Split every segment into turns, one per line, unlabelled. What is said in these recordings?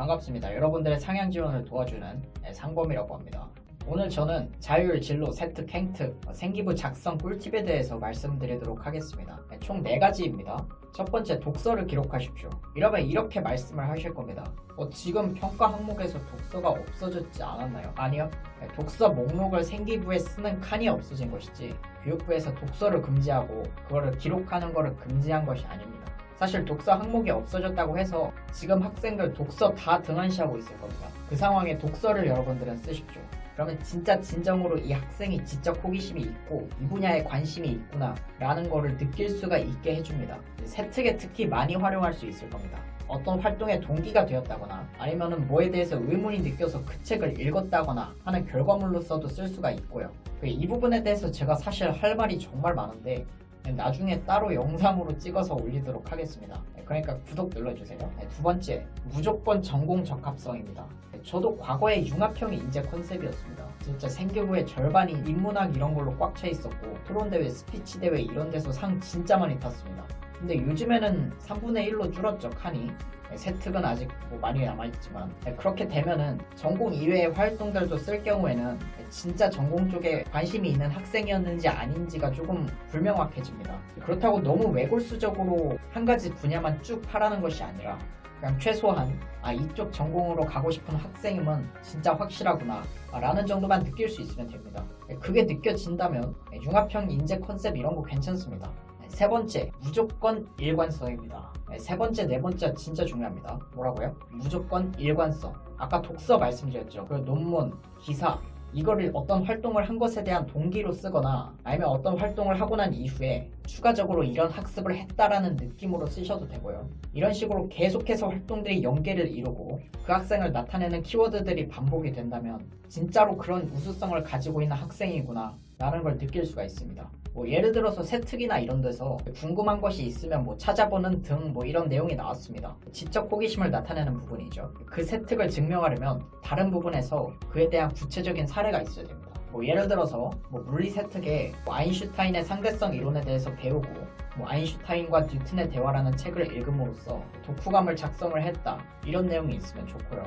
반갑습니다. 여러분들의 상향 지원을 도와주는 상범이라고 합니다. 오늘 저는 자율, 진로, 세특, 행특, 생기부 작성 꿀팁에 대해서 말씀드리도록 하겠습니다. 총 4가지입니다. 첫 번째, 독서를 기록하십시오. 이러면 이렇게 말씀을 하실 겁니다. 지금 평가 항목에서 독서가 없어졌지 않았나요? 아니요. 독서 목록을 생기부에 쓰는 칸이 없어진 것이지 교육부에서 독서를 금지하고 그거를 기록하는 것을 금지한 것이 아닙니다. 사실 독서 항목이 없어졌다고 해서 지금 학생들 독서 다 등한시하고 있을 겁니다. 그 상황에 독서를 여러분들은 쓰십시오. 그러면 진짜 진정으로 이 학생이 지적 호기심이 있고 이 분야에 관심이 있구나 라는 거를 느낄 수가 있게 해줍니다. 세특에 특히 많이 활용할 수 있을 겁니다. 어떤 활동에 동기가 되었다거나 아니면은 뭐에 대해서 의문이 느껴서 그 책을 읽었다거나 하는 결과물로서도 쓸 수가 있고요. 이 부분에 대해서 제가 사실 할 말이 정말 많은데 나중에 따로 영상으로 찍어서 올리도록 하겠습니다. 그러니까 구독 눌러주세요. 두 번째, 무조건 전공 적합성입니다. 저도 과거에 융합형 인재 컨셉이었습니다. 진짜 생기부의 절반이 인문학 이런 걸로 꽉 차 있었고 토론대회, 스피치대회 이런 데서 상 진짜 많이 탔습니다. 근데 요즘에는 3분의 1로 줄었죠, 칸이. 세특은 아직 많이 남아있지만 그렇게 되면은 전공 이외의 활동들도 쓸 경우에는 진짜 전공 쪽에 관심이 있는 학생이었는지 아닌지가 조금 불명확해집니다. 그렇다고 너무 외골수적으로 한 가지 분야만 쭉 하라는 것이 아니라 그냥 최소한 이쪽 전공으로 가고 싶은 학생이면 진짜 확실하구나 라는 정도만 느낄 수 있으면 됩니다. 그게 느껴진다면 융합형 인재 컨셉 이런 거 괜찮습니다. 세 번째, 무조건 일관성입니다. 세 번째, 네 번째 진짜 중요합니다. 뭐라고요? 무조건 일관성. 아까 독서 말씀드렸죠. 그 논문, 기사 이거를 어떤 활동을 한 것에 대한 동기로 쓰거나 아니면 어떤 활동을 하고 난 이후에 추가적으로 이런 학습을 했다라는 느낌으로 쓰셔도 되고요. 이런 식으로 계속해서 활동들이 연계를 이루고 그 학생을 나타내는 키워드들이 반복이 된다면 진짜로 그런 우수성을 가지고 있는 학생이구나 라는 걸 느낄 수가 있습니다. 예를 들어서 세특이나 이런 데서 궁금한 것이 있으면 찾아보는 등 이런 내용이 나왔습니다. 지적 호기심을 나타내는 부분이죠. 그 세특을 증명하려면 다른 부분에서 그에 대한 구체적인 사례가 있어야 됩니다. 예를 들어서 물리 세특에 아인슈타인의 상대성 이론에 대해서 배우고 아인슈타인과 뉴턴의 대화라는 책을 읽음으로써 독후감을 작성을 했다 이런 내용이 있으면 좋고요.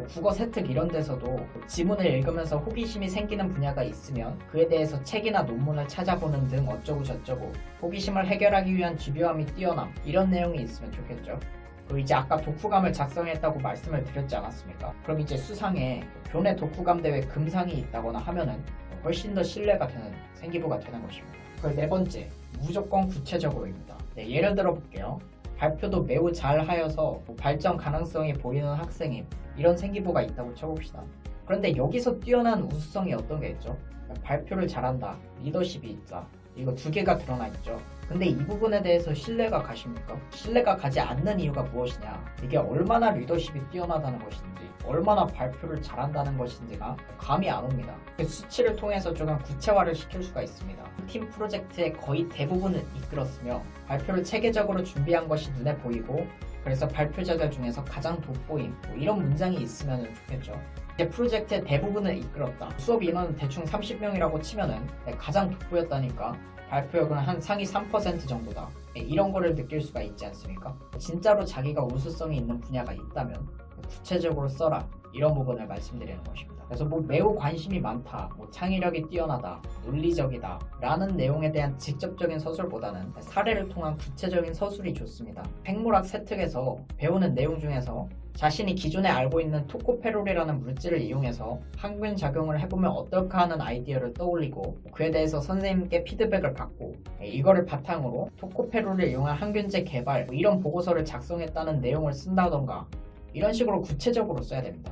국어 세특 이런 데서도 지문을 읽으면서 호기심이 생기는 분야가 있으면 그에 대해서 책이나 논문을 찾아보는 등 어쩌고 저쩌고 호기심을 해결하기 위한 집요함이 뛰어남 이런 내용이 있으면 좋겠죠. 그리고 이제 아까 독후감을 작성했다고 말씀을 드렸지 않았습니까? 그럼 이제 수상에 교내 독후감 대회 금상이 있다거나 하면은 훨씬 더 신뢰가 되는 생기부가 되는 것입니다. 그리고 네 번째, 무조건 구체적으로입니다. 예를 들어 볼게요. 발표도 매우 잘 하여서 발전 가능성이 보이는 학생임 이런 생기부가 있다고 쳐봅시다. 그런데 여기서 뛰어난 우수성이 어떤 게 있죠? 발표를 잘한다, 리더십이 있다 이거 두 개가 드러나 있죠. 근데 이 부분에 대해서 신뢰가 가십니까? 신뢰가 가지 않는 이유가 무엇이냐? 이게 얼마나 리더십이 뛰어나다는 것인지 얼마나 발표를 잘한다는 것인지가 감이 안 옵니다. 그 수치를 통해서 조금 구체화를 시킬 수가 있습니다. 팀 프로젝트의 거의 대부분을 이끌었으며 발표를 체계적으로 준비한 것이 눈에 보이고 그래서 발표자들 중에서 가장 돋보임 이런 문장이 있으면 좋겠죠. 이제 프로젝트의 대부분을 이끌었다. 수업 인원은 대충 30명이라고 치면은 가장 돋보였다니까 발표력은 한 상위 3% 정도다. 이런 거를 느낄 수가 있지 않습니까? 진짜로 자기가 우수성이 있는 분야가 있다면 구체적으로 써라 이런 부분을 말씀드리는 것입니다. 그래서 매우 관심이 많다, 창의력이 뛰어나다, 논리적이다 라는 내용에 대한 직접적인 서술보다는 사례를 통한 구체적인 서술이 좋습니다. 생물학 세특에서 배우는 내용 중에서 자신이 기존에 알고 있는 토코페롤이라는 물질을 이용해서 항균 작용을 해보면 어떨까 하는 아이디어를 떠올리고 그에 대해서 선생님께 피드백을 받고 이거를 바탕으로 토코페롤을 이용한 항균제 개발 이런 보고서를 작성했다는 내용을 쓴다던가 이런 식으로 구체적으로 써야 됩니다.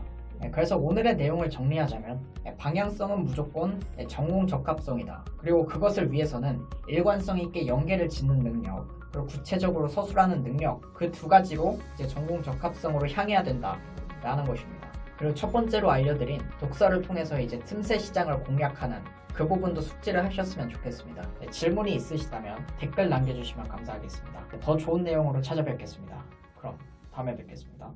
그래서 오늘의 내용을 정리하자면 방향성은 무조건 전공 적합성이다. 그리고 그것을 위해서는 일관성 있게 연계를 짓는 능력 그리고 구체적으로 서술하는 능력 그 두 가지로 이제 전공 적합성으로 향해야 된다라는 것입니다. 그리고 첫 번째로 알려드린 독서를 통해서 이제 틈새 시장을 공략하는 그 부분도 숙지를 하셨으면 좋겠습니다. 질문이 있으시다면 댓글 남겨주시면 감사하겠습니다. 더 좋은 내용으로 찾아뵙겠습니다. 그럼 다음에 뵙겠습니다.